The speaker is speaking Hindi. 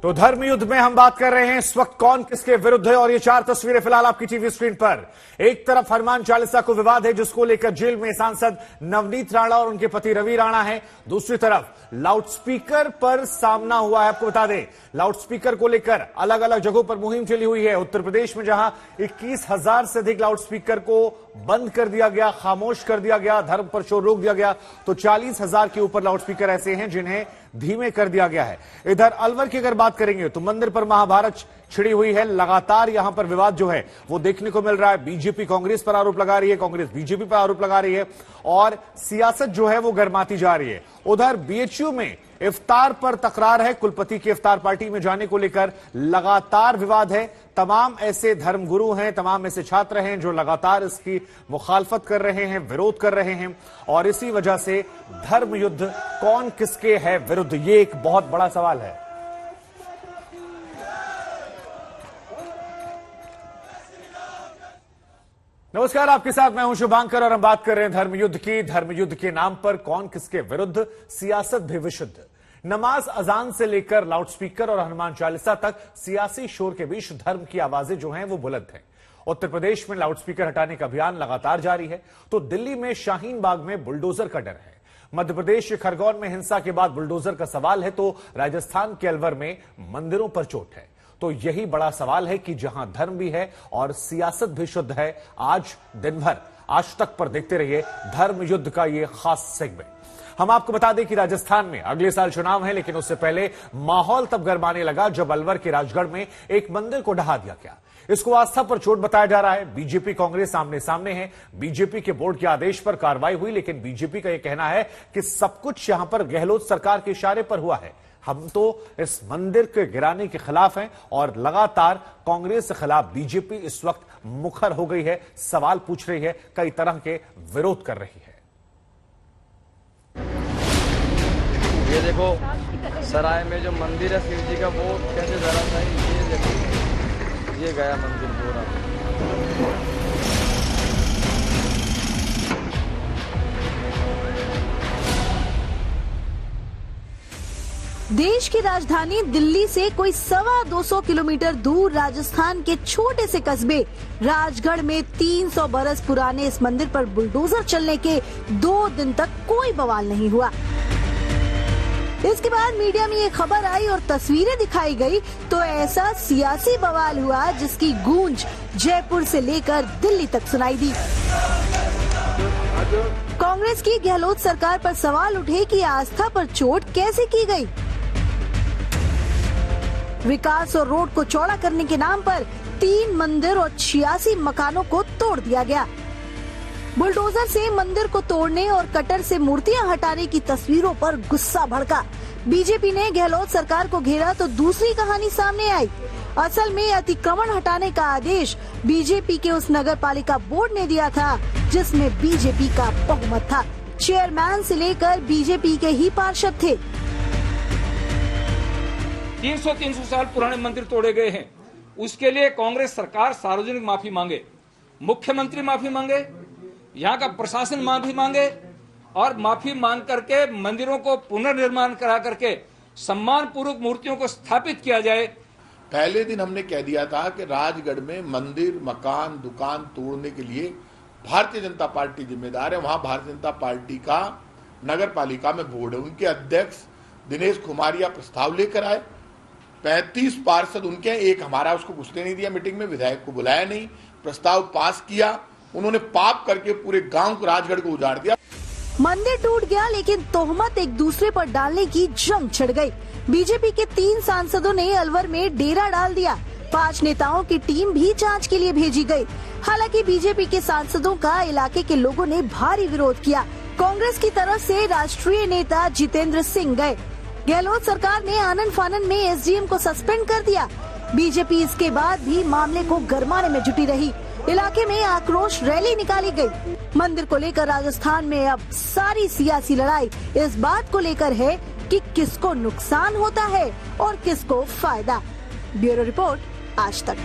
तो धर्म युद्ध में हम बात कर रहे हैं इस वक्त कौन किसके विरुद्ध है और ये चार तस्वीरें फिलहाल आपकी टीवी स्क्रीन पर। एक तरफ हनुमान चालीसा को विवाद है जिसको लेकर जेल में सांसद नवनीत राणा और उनके पति रवि राणा हैं। दूसरी तरफ लाउडस्पीकर पर सामना हुआ है। आपको बता दें लाउडस्पीकर को लेकर अलग अलग जगहों पर मुहिम चली हुई है। उत्तर प्रदेश में जहां 21,000 से अधिक लाउडस्पीकर को बंद कर दिया गया, खामोश कर दिया गया, धर्म पर शोर रोक दिया गया, तो 40,000 के ऊपर लाउडस्पीकर ऐसे हैं जिन्हें धीमे कर दिया गया है। इधर अलवर की अगर बात करेंगे तो मंदिर पर महाभारत छिड़ी हुई है। लगातार यहां पर विवाद जो है वो देखने को मिल रहा है। बीजेपी कांग्रेस पर आरोप लगा रही है, कांग्रेस बीजेपी पर आरोप लगा रही है और सियासत जो है वो गर्माती जा रही है। उधर बीएचयू में इफ्तार पर तकरार है। कुलपति की इफ्तार पार्टी में जाने को लेकर लगातार विवाद है। तमाम ऐसे धर्मगुरु हैं, तमाम ऐसे छात्र हैं जो लगातार इसकी मुखालफत कर रहे हैं, विरोध कर रहे हैं और इसी वजह से धर्म युद्ध कौन किसके है विरुद्ध, ये एक बहुत बड़ा सवाल है। नमस्कार, आपके साथ मैं हूं शुभांकर और हम बात कर रहे हैं धर्मयुद्ध की। धर्मयुद्ध के नाम पर कौन किसके विरुद्ध, सियासत भी विशुद्ध। नमाज अजान से लेकर लाउडस्पीकर और हनुमान चालीसा तक सियासी शोर के बीच धर्म की आवाजें जो हैं वो बुलंद हैं। उत्तर प्रदेश में लाउडस्पीकर हटाने का अभियान लगातार जारी है तो दिल्ली में शाहीन बाग में बुलडोजर का डर है। मध्य प्रदेश के खरगोन में हिंसा के बाद बुलडोजर का सवाल है तो राजस्थान के अलवर में मंदिरों पर चोट है। तो यही बड़ा सवाल है कि जहां धर्म भी है और सियासत भी शुद्ध है। आज दिन भर आज तक पर देखते रहिए धर्म युद्ध का यह खास सेगमेंट। हम आपको बता दें कि राजस्थान में अगले साल चुनाव है, लेकिन उससे पहले माहौल तब गरमाने लगा जब अलवर के राजगढ़ में एक मंदिर को ढहा दिया गया। इसको आस्था पर चोट बताया जा रहा है। बीजेपी कांग्रेस आमने सामने है। बीजेपी के बोर्ड के आदेश पर कार्रवाई हुई, लेकिन बीजेपी का यह कहना है कि सब कुछ यहां पर गहलोत सरकार के इशारे पर हुआ है। हम तो इस मंदिर के गिराने के खिलाफ हैं और लगातार कांग्रेस के खिलाफ बीजेपी इस वक्त मुखर हो गई है, सवाल पूछ रही है, कई तरह के विरोध कर रही है। ये देखो सराय में जो मंदिर है शिव जी का, वो कैसे जरा था, ये देखो ये गया मंदिर पूरा। देश की राजधानी दिल्ली से कोई 225 किलोमीटर दूर राजस्थान के छोटे से कस्बे राजगढ़ में 300 बरस पुराने इस मंदिर पर बुलडोजर चलने के 2 दिन तक कोई बवाल नहीं हुआ। इसके बाद मीडिया में ये खबर आई और तस्वीरें दिखाई गई तो ऐसा सियासी बवाल हुआ जिसकी गूंज जयपुर से लेकर दिल्ली तक सुनाई दी। कांग्रेस की गहलोत सरकार पर सवाल उठे कि आस्था पर चोट कैसे की गई। विकास और रोड को चौड़ा करने के नाम पर 3 मंदिर और 86 मकानों को तोड़ दिया गया। बुलडोजर से मंदिर को तोड़ने और कटर से मूर्तियां हटाने की तस्वीरों पर गुस्सा भड़का। बीजेपी ने गहलोत सरकार को घेरा तो दूसरी कहानी सामने आई। असल में अतिक्रमण हटाने का आदेश बीजेपी के उस नगर पालिका बोर्ड ने दिया था जिसमें बीजेपी का बहुमत था। चेयरमैन से लेकर बीजेपी के ही पार्षद थे। 300 साल पुराने मंदिर तोड़े गए हैं, उसके लिए कांग्रेस सरकार सार्वजनिक माफी मांगे, मुख्यमंत्री माफी मांगे, यहाँ का प्रशासन माफी मांगे और माफी मांग करके मंदिरों को पुनर्निर्माण करा करके सम्मान पूर्वक मूर्तियों को स्थापित किया जाए। पहले दिन हमने कह दिया था कि राजगढ़ में मंदिर, मकान, दुकान तोड़ने के लिए भारतीय जनता पार्टी जिम्मेदार है। वहां भारतीय जनता पार्टी का नगर पालिका में बोर्ड है, उनके अध्यक्ष दिनेश कुमारिया प्रस्ताव लेकर आए। 35 पार्षद उनके, एक हमारा, उसको घुसने नहीं दिया मीटिंग में, विधायक को बुलाया नहीं, प्रस्ताव पास किया। उन्होंने पाप करके पूरे गांव को, राजगढ़ को उजाड़ दिया। मंदिर टूट गया लेकिन तोहमत एक दूसरे पर डालने की जंग छिड़ गई। बीजेपी के 3 सांसदों ने अलवर में डेरा डाल दिया। 5 नेताओं की टीम भी जांच के लिए भेजी गई। हालांकि बीजेपी के सांसदों का इलाके के लोगों ने भारी विरोध किया। कांग्रेस की तरफ से राष्ट्रीय नेता जितेंद्र सिंह गए। गहलोत सरकार ने आनन फानन में एसडीएम को सस्पेंड कर दिया। बीजेपी इसके बाद भी मामले को गरमाने में जुटी रही। इलाके में आक्रोश रैली निकाली गई। मंदिर को लेकर राजस्थान में अब सारी सियासी लड़ाई इस बात को लेकर है कि किसको नुकसान होता है और किसको फायदा। ब्यूरो रिपोर्ट, आज तक।